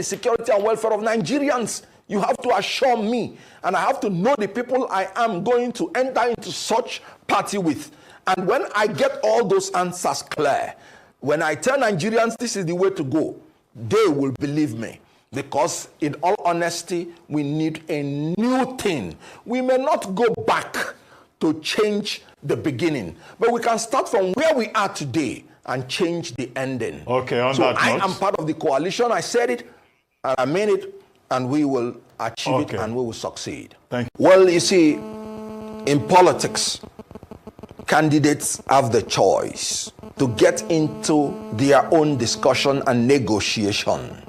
the security and welfare of Nigerians. You have to assure me, and I have to know the people I am going to enter into such party with. And when I get all those answers clear, when I tell Nigerians this is the way to go, they will believe me. Because in all honesty, we need a new thing. We may not go back to change the beginning, but we can start from where we are today and change the ending. Okay, on so that I note, am part of the coalition. I said it, and I mean it, and we will achieve it, and we will succeed. Thank you. Well, you see, in politics, candidates have the choice to get into their own discussion and negotiation.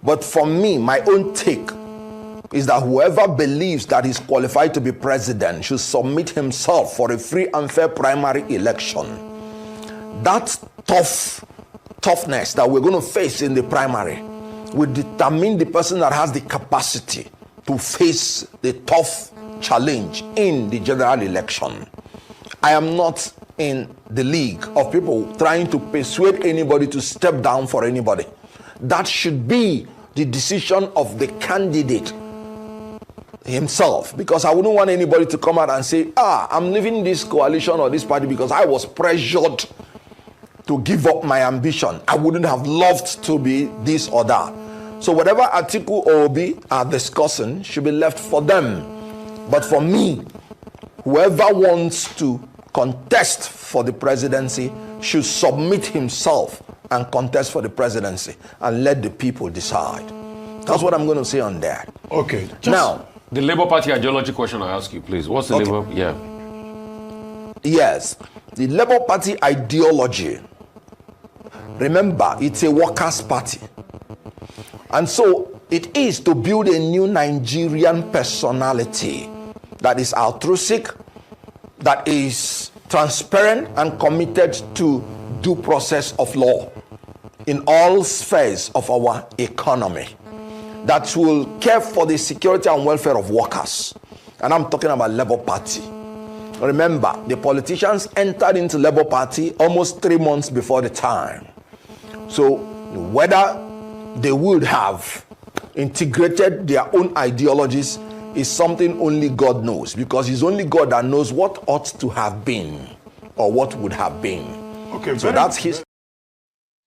But for me, my own take is that whoever believes that he's qualified to be president should submit himself for a free and fair primary election. That toughness that we're going to face in the primary will determine the person that has the capacity to face the tough challenge in the general election. I am not in the league of people trying to persuade anybody to step down for anybody. That should be the decision of the candidate himself, because I wouldn't want anybody to come out and say, I'm leaving this coalition or this party because I was pressured to give up my ambition. I wouldn't have loved to be this or that. So whatever Atiku or Obi are discussing should be left for them. But for me, whoever wants to contest for the presidency should submit himself and contest for the presidency and let the people decide. That's what I'm going to say on that. Okay. Now, the Labour Party ideology question I ask you, please. What's the Labour? Yeah. Yes. The Labour Party ideology, remember, it's a workers' party. And so it is to build a new Nigerian personality that is altruistic, that is transparent and committed to due process of law in all spheres of our economy, that will care for the security and welfare of workers. And I'm talking about Labour Party. Remember, the politicians entered into Labour Party almost 3 months before the time. So whether they would have integrated their own ideologies is something only God knows, because it's only God that knows what ought to have been or what would have been. Okay, so that's his.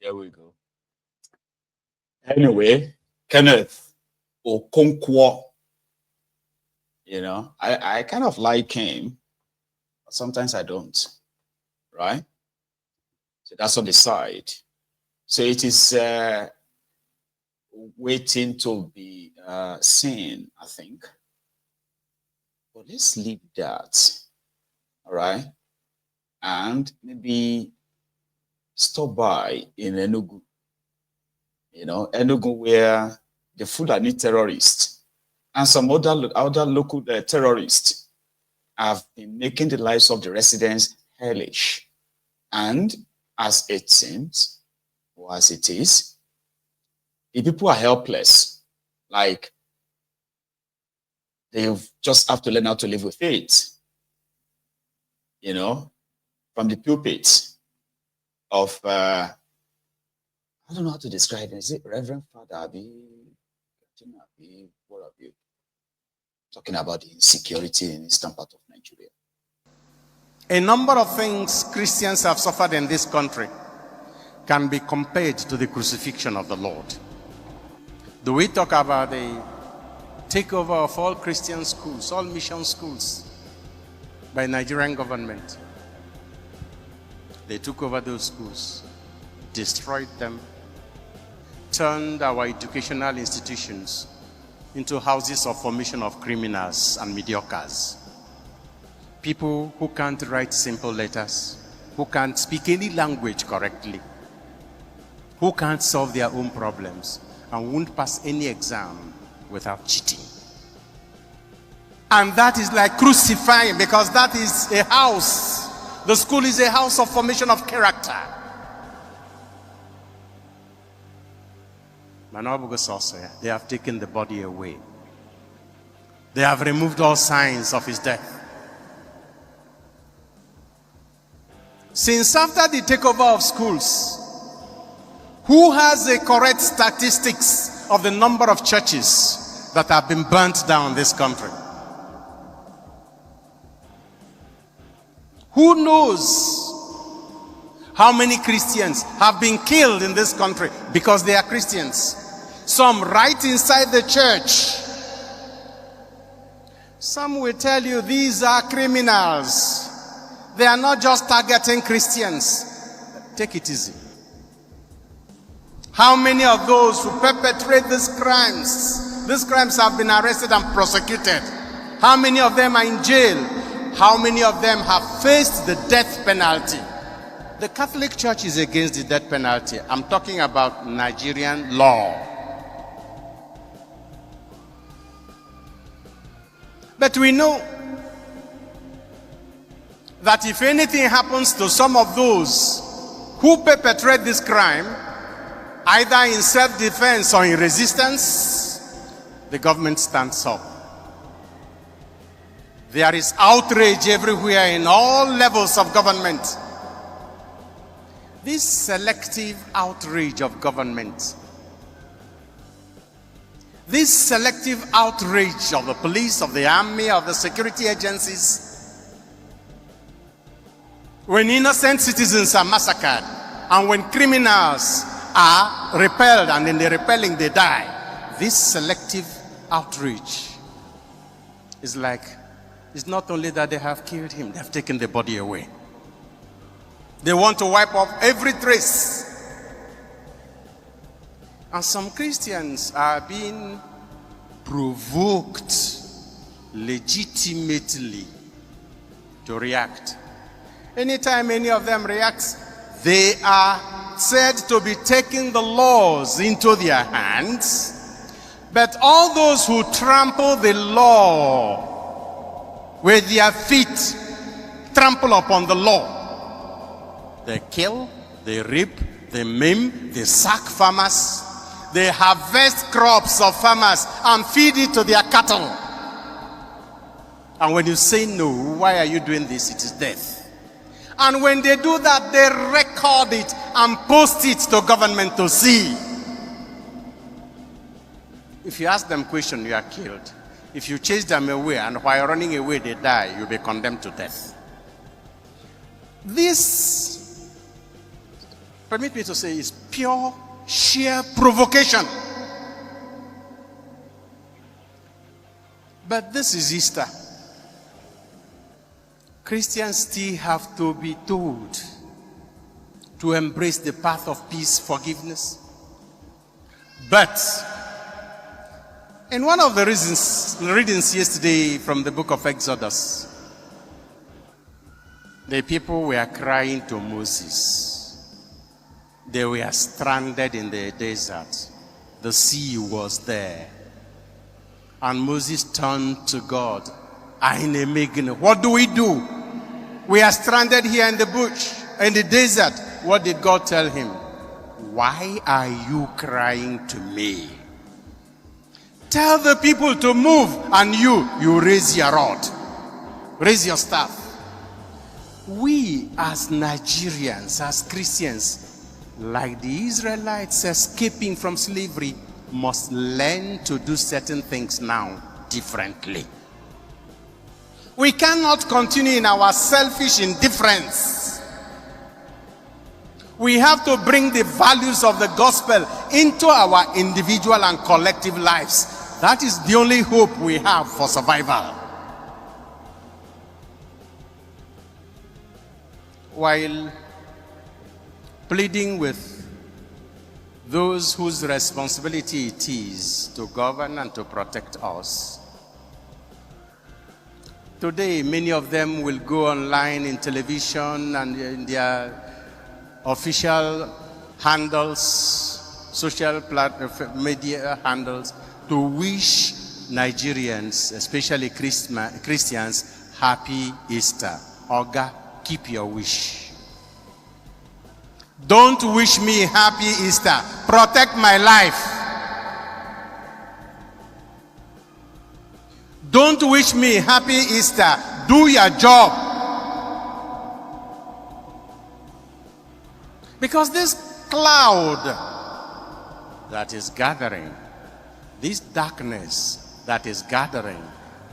Here we go. Anyway, Kenneth Okonkwo, I kind of like him, but sometimes I don't, right? So that's on the side. So it is waiting to be seen, I think. But let's leave that, all right? And maybe stop by in Enugu. Enugu, where the Fulani terrorists and some other local terrorists have been making the lives of the residents hellish. And as it seems, or as it is, the people are helpless. Like, they just have to learn how to live with it. From the pulpit of, I don't know how to describe it. Is it Reverend Father Abi? What have you? Talking about the insecurity in the eastern part of Nigeria. A number of things Christians have suffered in this country can be compared to the crucifixion of the Lord. Do we talk about the takeover of all Christian schools, all mission schools by Nigerian government? They took over those schools, destroyed them, turned our educational institutions into houses of formation of criminals and mediocres. People who can't write simple letters, who can't speak any language correctly, who can't solve their own problems, and won't pass any exam without cheating. And that is like crucifying, because that is a house. The school is a house of formation of character. They have taken the body away. They have removed all signs of his death. Since after the takeover of schools, who has the correct statistics of the number of churches that have been burnt down in this country. Who knows how many Christians have been killed in this country because they are Christians? Some right inside the church. Some will tell you these are criminals. They are not just targeting Christians. Take it easy. How many of those who perpetrate these crimes have been arrested and prosecuted? How many of them are in jail? How many of them have faced the death penalty? The Catholic Church is against the death penalty. I'm talking about Nigerian law. But we know that if anything happens to some of those who perpetrate this crime, either in self-defense or in resistance, the government stands up. There is outrage everywhere in all levels of government. This selective outrage of government, this selective outrage of the police, of the army, of the security agencies, when innocent citizens are massacred, and when criminals are repelled, and in the repelling they die, this selective outrage is like, it's not only that they have killed him, they have taken the body away. They want to wipe off every trace. And some Christians are being provoked legitimately to react. Anytime any of them reacts, they are said to be taking the laws into their hands. But all those who trample the law with their feet, trample upon the law. They kill, they rape, they maim, they sack farmers. They harvest crops of farmers and feed it to their cattle. And when you say no, why are you doing this? It is death. And when they do that, they record it and post it to government to see. If you ask them question, you are killed. If you chase them away and while running away they die, you'll be condemned to death. This, permit me to say, is pure, sheer provocation. But this is Easter. Christians still have to be told to embrace the path of peace, forgiveness. But in one of the readings yesterday from the book of Exodus, the people were crying to Moses. They were stranded in the desert. The sea was there. And Moses turned to God. What do? We are stranded here in the bush, in the desert. What did God tell him? Why are you crying to me? Tell the people to move, and you raise your rod. Raise your staff. We as Nigerians, as Christians, like the Israelites escaping from slavery, must learn to do certain things now differently. We cannot continue in our selfish indifference. We have to bring the values of the gospel into our individual and collective lives. That is the only hope we have for survival. While pleading with those whose responsibility it is to govern and to protect us, today, many of them will go online in television and in their official handles, social media handles, to wish Nigerians, especially Christians, happy Easter. Oga, keep your wish. Don't wish me happy Easter. Protect my life. Don't wish me happy Easter. Do your job. Because this cloud that is gathering this darkness that is gathering,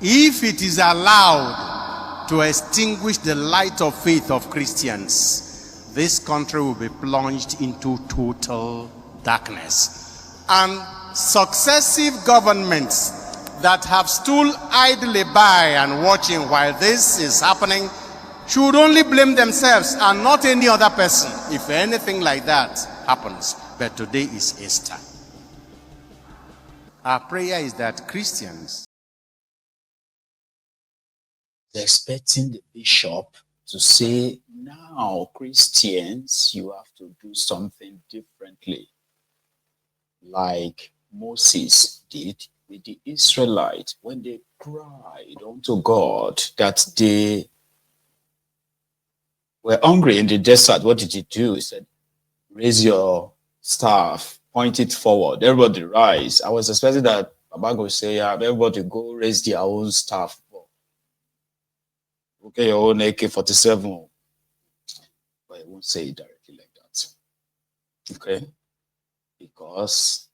if it is allowed to extinguish the light of faith of Christians, this country will be plunged into total darkness. And successive governments that have stood idly by and watching while this is happening should only blame themselves and not any other person if anything like that happens. But today is Easter. Our prayer is that Christians, they're expecting the bishop to say, now Christians, you have to do something differently, like Moses did with the Israelites when they cried unto God that they were hungry in the desert. What did he do? He said, raise your staff, point it forward. Everybody rise. I was expecting that Baba would say, yeah, everybody go raise their own staff. Okay, your own AK-47. But I won't say it directly like that. Okay? Because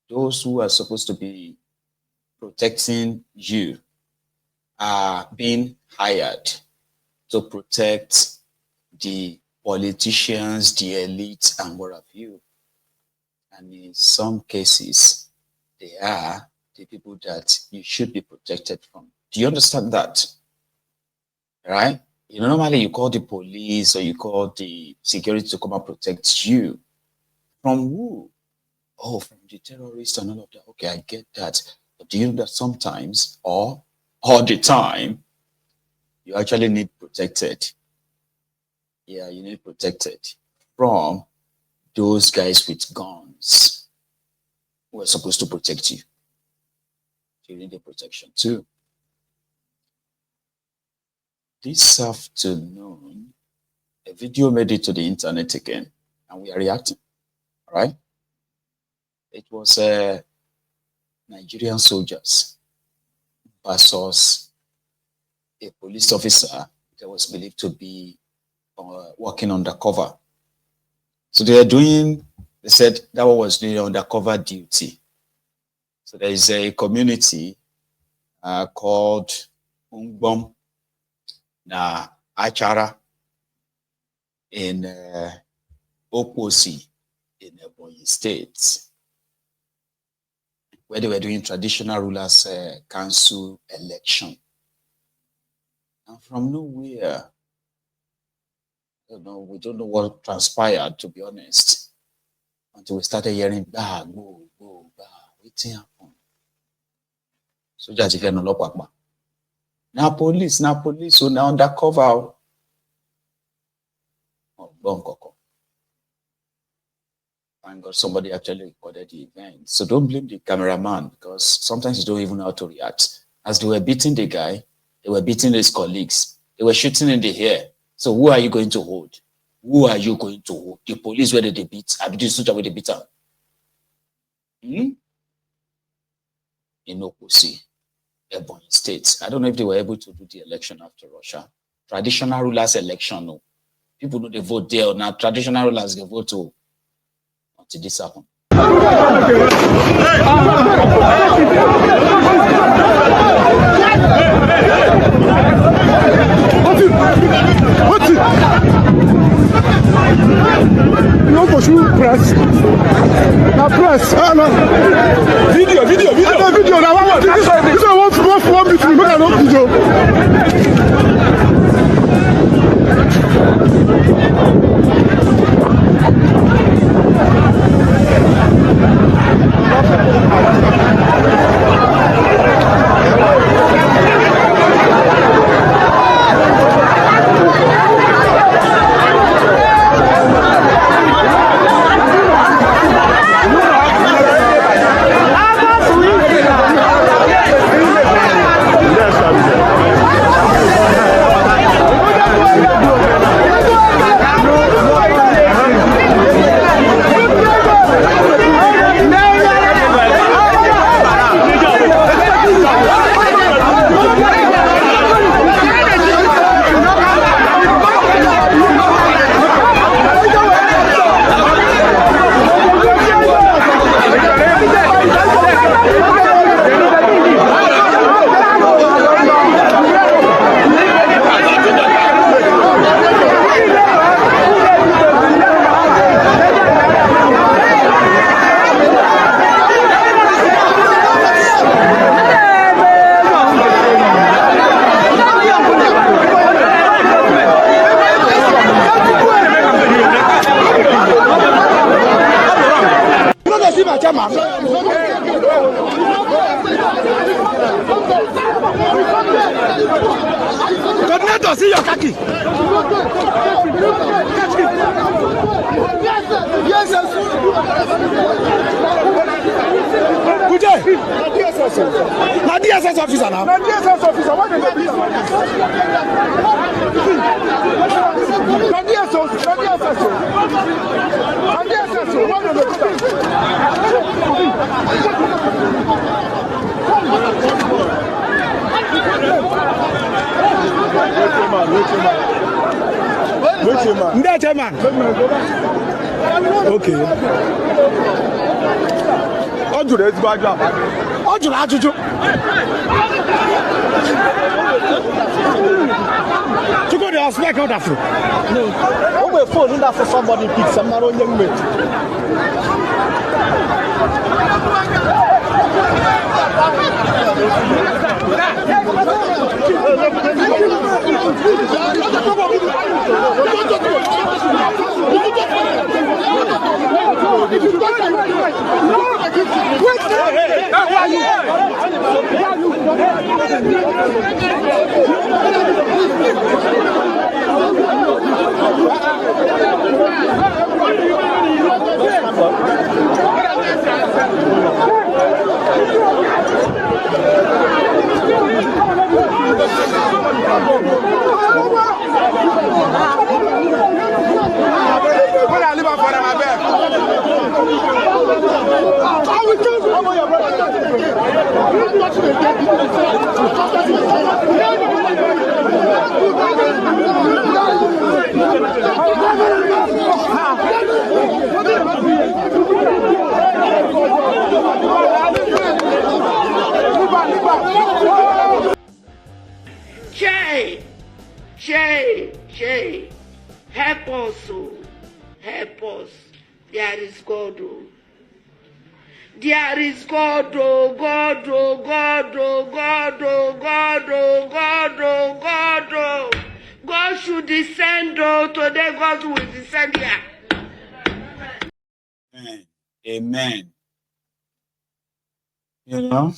those who are supposed to be protecting you are being hired to protect the politicians, the elite, and what have you. And in some cases, they are the people that you should be protected from. Do you understand that? Right? You know, normally you call the police or you call the security to come and protect you. From who? Oh, from the terrorists and all of that. Okay, I get that. But do you know that sometimes, or all the time, you actually need protected? Yeah, you need protected from those guys with guns who are supposed to protect you. You need the protection too. This afternoon, a video made it to the internet again, and we are reacting. All right? It was Nigerian soldiers versus a police officer that was believed to be working undercover. So they said that one was doing undercover duty. So there is a community called Ungbom na Achara in Oposi in Ebonyi State, where they were doing traditional rulers council election. And from nowhere, we don't know what transpired, to be honest, until we started hearing, bah, go, bah, waiting happen. So just again, no. Now police, so now undercover. Oh, Bongoko. Thank God somebody actually recorded the event. So don't blame the cameraman, because sometimes you don't even know how to react. As they were beating the guy, they were beating his colleagues. They were shooting in the air. So who are you going to hold? Who are you going to hold? The police where they beat? I did such a way they beat her. In Oposi, Ebonyi State. I don't know if they were able to do the election after Russia. Traditional rulers election, no. People know they vote there. Now traditional rulers they vote to until this happen. What? You want to shoot press? Now press. Video. Now what? This one between. Look at that video. my chairman. Coordinator, see your khaki. Yes, sir. Kuje. Na DSS officer now. Na DSS officer. What is that? Na DSS. Na DSS. Na DSS. What is that? Chairman. Okay. Ojure is bad. Ojure ajuju. To go to hospital, go that. No. Oh, my phone in that for somebody pick some narrow young mate. Jay, help us, oh. Help us. There is God, oh. There is God, oh, God, oh, God, oh, God, oh, God, oh, God, oh, God, oh. God should descend, oh, today God will descend here. Amen. Amen. You know,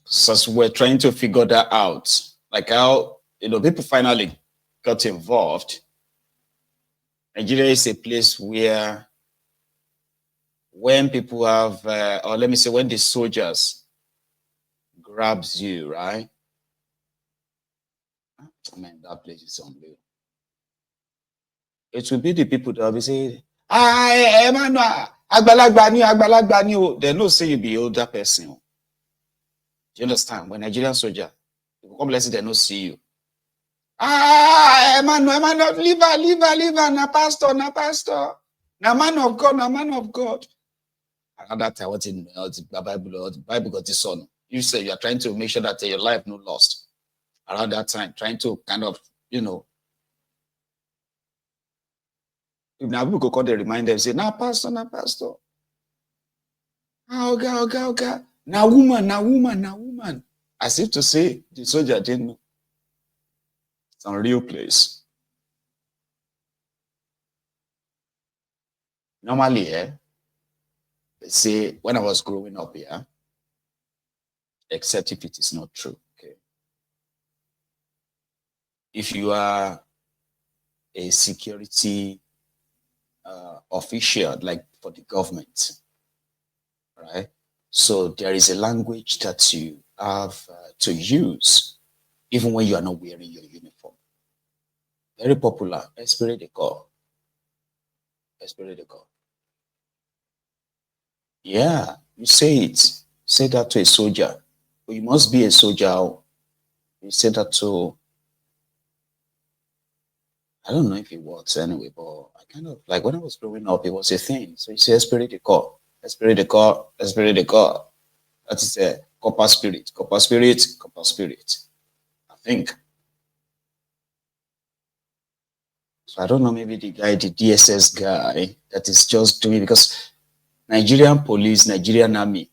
so we're trying to figure that out, like how, people finally got involved. Nigeria is a place where when people have, or let me say, when the soldiers grabs you, right? Man, that place is unreal. It will be the people that will be saying, Emmanuel, Agbalagba ni. They no say you be older person. Do you understand? When Nigerian soldier, people come bless it, they no see you. Emmanuel, leave her, na pastor. Na man of God. At that time, what in the Bible got this on. You say you are trying to make sure that your life no lost. Around that time, trying to kind of, now people go call they remind them, say, na pastor. Okay. Now woman. As if to say the soldier didn't know. It's a real place. Normally, they say when I was growing up here, except if it is not true. Okay. If you are a security official, like for the government, right? So there is a language that you have to use, even when you are not wearing your uniform. Very popular. Esprit de corps. Yeah, you say it. Say that to a soldier. But you must be a soldier. You say that to, I don't know if it works anyway, but I kind of, like when I was growing up, it was a thing. So you say Esprit de corps. That is a copper spirit. I think. So I don't know, maybe the DSS guy that is just doing, because Nigerian police, Nigerian army,